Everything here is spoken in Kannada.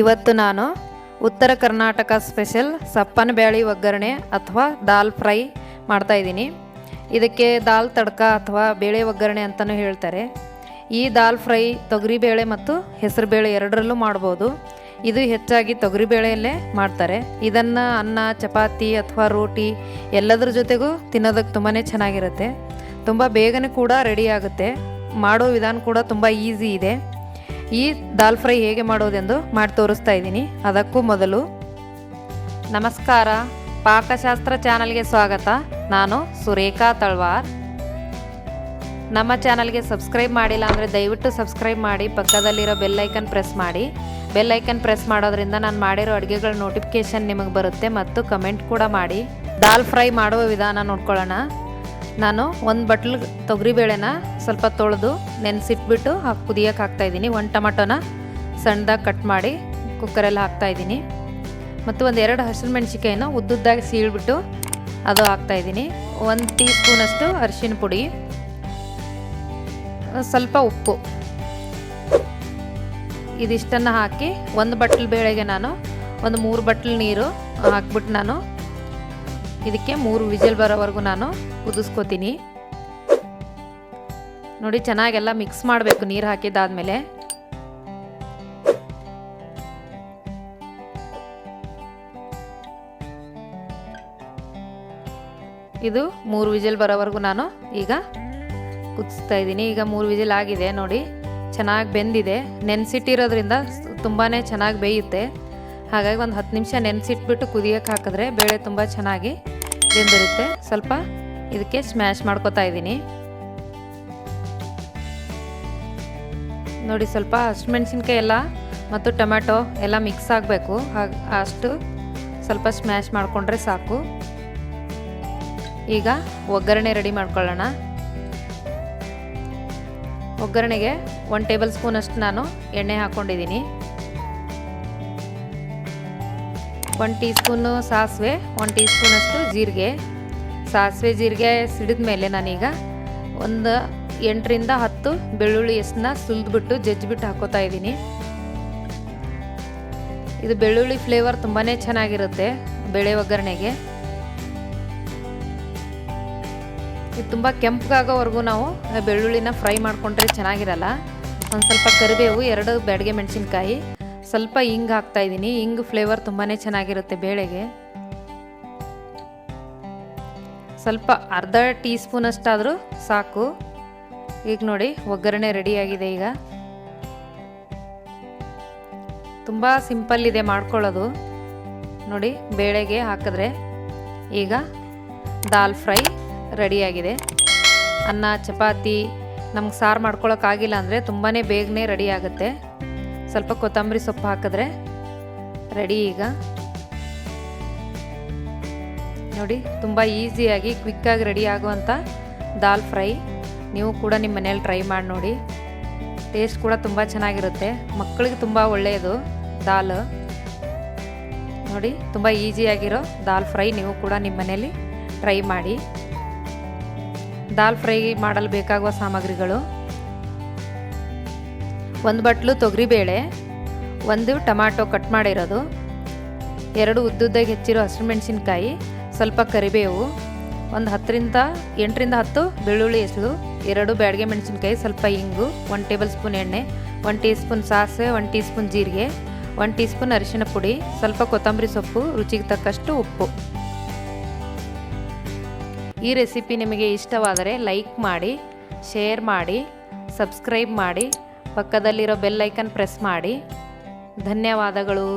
ಇವತ್ತು ನಾನು ಉತ್ತರ ಕರ್ನಾಟಕ ಸ್ಪೆಷಲ್ ಸಪ್ಪನ ಬ್ಯಾಳಿ ಒಗ್ಗರಣೆ ಅಥವಾ ದಾಲ್ ಫ್ರೈ ಮಾಡ್ತಾಯಿದ್ದೀನಿ. ಇದಕ್ಕೆ ದಾಲ್ ತಡ್ಕ ಅಥವಾ ಬೇಳೆ ಒಗ್ಗರಣೆ ಅಂತಲೂ ಹೇಳ್ತಾರೆ. ಈ ದಾಲ್ ಫ್ರೈ ತೊಗರಿಬೇಳೆ ಮತ್ತು ಹೆಸರುಬೇಳೆ ಎರಡರಲ್ಲೂ ಮಾಡ್ಬೋದು. ಇದು ಹೆಚ್ಚಾಗಿ ತೊಗರಿಬೇಳೆಯಲ್ಲೇ ಮಾಡ್ತಾರೆ. ಇದನ್ನು ಅನ್ನ, ಚಪಾತಿ ಅಥವಾ ರೋಟಿ ಎಲ್ಲದರ ಜೊತೆಗೂ ತಿನ್ನೋದಕ್ಕೆ ತುಂಬಾ ಚೆನ್ನಾಗಿರುತ್ತೆ. ತುಂಬ ಬೇಗನೆ ಕೂಡ ರೆಡಿ ಆಗುತ್ತೆ. ಮಾಡೋ ವಿಧಾನ ಕೂಡ ತುಂಬ ಈಸಿ ಇದೆ. ಈ ದಾಲ್ ಫ್ರೈ ಹೇಗೆ ಮಾಡೋದೆಂದು ಮಾಡಿ ತೋರಿಸ್ತಾ ಇದ್ದೀನಿ. ಅದಕ್ಕೂ ಮೊದಲು ನಮಸ್ಕಾರ, ಪಾಕಶಾಸ್ತ್ರ ಚಾನಲ್ಗೆ ಸ್ವಾಗತ. ನಾನು ಸುರೇಖಾ ತಳ್ವಾರ್. ನಮ್ಮ ಚಾನಲ್ಗೆ ಸಬ್ಸ್ಕ್ರೈಬ್ ಮಾಡಿಲ್ಲ ಅಂದರೆ ದಯವಿಟ್ಟು ಸಬ್ಸ್ಕ್ರೈಬ್ ಮಾಡಿ, ಪಕ್ಕದಲ್ಲಿರೋ ಬೆಲ್ಲೈಕನ್ ಪ್ರೆಸ್ ಮಾಡಿ. ಬೆಲ್ಲೈಕನ್ ಪ್ರೆಸ್ ಮಾಡೋದ್ರಿಂದ ನಾನು ಮಾಡಿರೋ ಅಡುಗೆಗಳ ನೋಟಿಫಿಕೇಷನ್ ನಿಮಗೆ ಬರುತ್ತೆ ಮತ್ತು ಕಮೆಂಟ್ ಕೂಡ ಮಾಡಿ. ದಾಲ್ ಫ್ರೈ ಮಾಡುವ ವಿಧಾನ ನೋಡ್ಕೊಳ್ಳೋಣ. ನಾನು ಒಂದು ಬಟ್ಲು ತೊಗರಿಬೇಳೆನ ಸ್ವಲ್ಪ ತೊಳೆದು ನೆನೆಸಿಟ್ಬಿಟ್ಟು ಕುದಿಯೋಕೆ ಹಾಕ್ತಾಯಿದ್ದೀನಿ. ಒಂದು ಟೊಮಟೊನ ಸಣ್ಣದಾಗಿ ಕಟ್ ಮಾಡಿ ಕುಕ್ಕರಲ್ಲಿ ಹಾಕ್ತಾಯಿದ್ದೀನಿ ಮತ್ತು ಒಂದು 2 ಹಸಿರು ಮೆಣಸಿಕಾಯಿನ ಉದ್ದುದ್ದಾಗಿ ಸೀಳ್ಬಿಟ್ಟು ಅದು ಹಾಕ್ತಾಯಿದ್ದೀನಿ. 1 ಟೀ ಸ್ಪೂನಷ್ಟು ಅರಿಶಿನ ಪುಡಿ, ಸ್ವಲ್ಪ ಉಪ್ಪು, ಇದಿಷ್ಟನ್ನು ಹಾಕಿ ಒಂದು ಬಟ್ಲು ಬೇಳೆಗೆ ನಾನು ಒಂದು 3 ಬಟ್ಲು ನೀರು ಹಾಕ್ಬಿಟ್ಟು ನಾನು ಇದಕ್ಕೆ 3 ವಿಜಿಲ್ ಬರೋವರೆಗೂ ನಾನು ಕುದಿಸ್ಕೋತೀನಿ. ನೋಡಿ, ಚೆನ್ನಾಗೆಲ್ಲ ಮಿಕ್ಸ್ ಮಾಡಬೇಕು ನೀರು ಹಾಕಿದ್ದಾದ್ಮೇಲೆ. ಇದು 3 ವಿಜಿಲ್ ಬರೋವರೆಗೂ ನಾನು ಈಗ ಕುದಿಸ್ತಾ ಇದ್ದೀನಿ. ಈಗ 3 ವಿಜಿಲ್ ಆಗಿದೆ ನೋಡಿ, ಚೆನ್ನಾಗಿ ಬೆಂದಿದೆ. ನೆನೆಸಿಟ್ಟಿರೋದ್ರಿಂದ ತುಂಬಾ ಚೆನ್ನಾಗಿ ಬೇಯುತ್ತೆ. ಹಾಗಾಗಿ ಒಂದು 10 ನಿಮಿಷ ನೆನೆಸಿಟ್ಬಿಟ್ಟು ಕುದಿಯೋಕೆ ಹಾಕಿದ್ರೆ ಬೇಳೆ ತುಂಬ ಚೆನ್ನಾಗಿ ಬೆಂದಿರುತ್ತೆ. ಸ್ವಲ್ಪ ಇದಕ್ಕೆ ಸ್ಮ್ಯಾಶ್ ಮಾಡ್ಕೊತಾ ಇದ್ದೀನಿ. ನೋಡಿ, ಸ್ವಲ್ಪ ಹಸಿಮೆಣಸಿನ್ಕಾಯಿ ಎಲ್ಲ ಮತ್ತು ಟೊಮ್ಯಾಟೊ ಎಲ್ಲ ಮಿಕ್ಸ್ ಆಗಬೇಕು. ಅಷ್ಟು ಸ್ವಲ್ಪ ಸ್ಮ್ಯಾಶ್ ಮಾಡಿಕೊಂಡ್ರೆ ಸಾಕು. ಈಗ ಒಗ್ಗರಣೆ ರೆಡಿ ಮಾಡ್ಕೊಳ್ಳೋಣ. ಒಗ್ಗರಣೆಗೆ 1 ಟೇಬಲ್ ಸ್ಪೂನ್ ಅಷ್ಟು ನಾನು ಎಣ್ಣೆ ಹಾಕ್ಕೊಂಡಿದ್ದೀನಿ. 1 ಟೀ ಸ್ಪೂನು ಸಾಸಿವೆ, 1 ಟೀ ಸ್ಪೂನಷ್ಟು ಜೀರಿಗೆ. ಸಾಸಿವೆ ಜೀರಿಗೆ ಸಿಡಿದ ಮೇಲೆ ನಾನೀಗ ಒಂದು 8 ರಿಂದ 10 ಬೆಳ್ಳುಳ್ಳಿ ಎಷ್ಟನ್ನ ಸುಲಿದ್ಬಿಟ್ಟು ಜಜ್ಜಿಬಿಟ್ಟು ಹಾಕೋತಾ ಇದ್ದೀನಿ. ಇದು ಬೆಳ್ಳುಳ್ಳಿ ಫ್ಲೇವರ್ ತುಂಬಾ ಚೆನ್ನಾಗಿರುತ್ತೆ ಬೇಳೆ ಒಗ್ಗರಣೆಗೆ. ಇದು ತುಂಬ ಕೆಂಪಗಾಗೋವರೆಗೂ ನಾವು ಬೆಳ್ಳುಳ್ಳಿನ ಫ್ರೈ ಮಾಡಿಕೊಂಡ್ರೆ ಚೆನ್ನಾಗಿರಲ್ಲ. ಒಂದು ಸ್ವಲ್ಪ ಕರಿಬೇವು, 2 ಬ್ಯಾಡಗೆ ಮೆಣಸಿನ್ಕಾಯಿ, ಸ್ವಲ್ಪ ಹಿಂಗೆ ಹಾಕ್ತಾಯಿದ್ದೀನಿ. ಹಿಂಗೆ ಫ್ಲೇವರ್ ತುಂಬಾ ಚೆನ್ನಾಗಿರುತ್ತೆ ಬೇಳೆಗೆ. ಸ್ವಲ್ಪ ಅರ್ಧ ಟೀ ಸ್ಪೂನ್ ಅಷ್ಟಾದರೂ ಸಾಕು. ಈಗ ನೋಡಿ, ಒಗ್ಗರಣೆ ರೆಡಿಯಾಗಿದೆ. ಈಗ ತುಂಬ ಸಿಂಪಲ್ ಇದೆ ಮಾಡ್ಕೊಳ್ಳೋದು. ನೋಡಿ, ಬೇಳೆಗೆ ಹಾಕಿದ್ರೆ ಈಗ ದಾಲ್ ಫ್ರೈ ರೆಡಿಯಾಗಿದೆ. ಅನ್ನ, ಚಪಾತಿ, ನಮ್ಗೆ ಸಾರು ಮಾಡ್ಕೊಳ್ಳೋಕ್ಕಾಗಿಲ್ಲ ಅಂದರೆ ತುಂಬಾ ಬೇಗನೆ ರೆಡಿ ಆಗುತ್ತೆ. ಸ್ವಲ್ಪ ಕೊತ್ತಂಬರಿ ಸೊಪ್ಪು ಹಾಕಿದ್ರೆ ರೆಡಿ. ಈಗ ನೋಡಿ, ತುಂಬ ಈಸಿಯಾಗಿ ಕ್ವಿಕ್ಕಾಗಿ ರೆಡಿ ಆಗುವಂಥ ದಾಲ್ ಫ್ರೈ ನೀವು ಕೂಡ ನಿಮ್ಮ ಮನೇಲಿ ಟ್ರೈ ಮಾಡಿ ನೋಡಿ. ಟೇಸ್ಟ್ ಕೂಡ ತುಂಬ ಚೆನ್ನಾಗಿರುತ್ತೆ. ಮಕ್ಕಳಿಗೆ ತುಂಬ ಒಳ್ಳೆಯದು ದಾಲ್. ನೋಡಿ, ತುಂಬ ಈಸಿಯಾಗಿರೋ ದಾಲ್ ಫ್ರೈ ನೀವು ಕೂಡ ನಿಮ್ಮ ಮನೇಲಿ ಟ್ರೈ ಮಾಡಿ. ದಾಲ್ ಫ್ರೈ ಮಾಡಲು ಬೇಕಾಗುವ ಸಾಮಗ್ರಿಗಳು: 1 ಬಟ್ಲು ತೊಗರಿಬೇಳೆ, 1 ಟೊಮ್ಯಾಟೊ ಕಟ್ ಮಾಡಿರೋದು, 2 ಉದ್ದುದ್ದಾಗಿ ಹೆಚ್ಚಿರೋ ಹಸಿಮೆಣಸಿನ್ಕಾಯಿ, ಸ್ವಲ್ಪ ಕರಿಬೇವು, ಒಂದು 8 ರಿಂದ 10 ಬೆಳ್ಳುಳ್ಳಿ ಎಸಳು, 2 ಬ್ಯಾಡಗೆ ಮೆಣಸಿನ್ಕಾಯಿ, ಸ್ವಲ್ಪ ಇಂಗು, 1 ಟೇಬಲ್ ಸ್ಪೂನ್ ಎಣ್ಣೆ, 1 ಟೀ ಸ್ಪೂನ್ ಸಾಸಿವೆ, 1 ಟೀ ಸ್ಪೂನ್ ಜೀರಿಗೆ, 1 ಟೀ ಸ್ಪೂನ್ ಅರಿಶಿನ ಪುಡಿ, ಸ್ವಲ್ಪ ಕೊತ್ತಂಬರಿ ಸೊಪ್ಪು, ರುಚಿಗೆ ತಕ್ಕಷ್ಟು ಉಪ್ಪು. ಈ ರೆಸಿಪಿ ನಿಮಗೆ ಇಷ್ಟವಾದರೆ ಲೈಕ್ ಮಾಡಿ, ಶೇರ್ ಮಾಡಿ, ಸಬ್ಸ್ಕ್ರೈಬ್ ಮಾಡಿ, ಪಕ್ಕದಲ್ಲಿರೋ ಬೆಲ್ ಐಕನ್ ಪ್ರೆಸ್ ಮಾಡಿ. ಧನ್ಯವಾದಗಳು.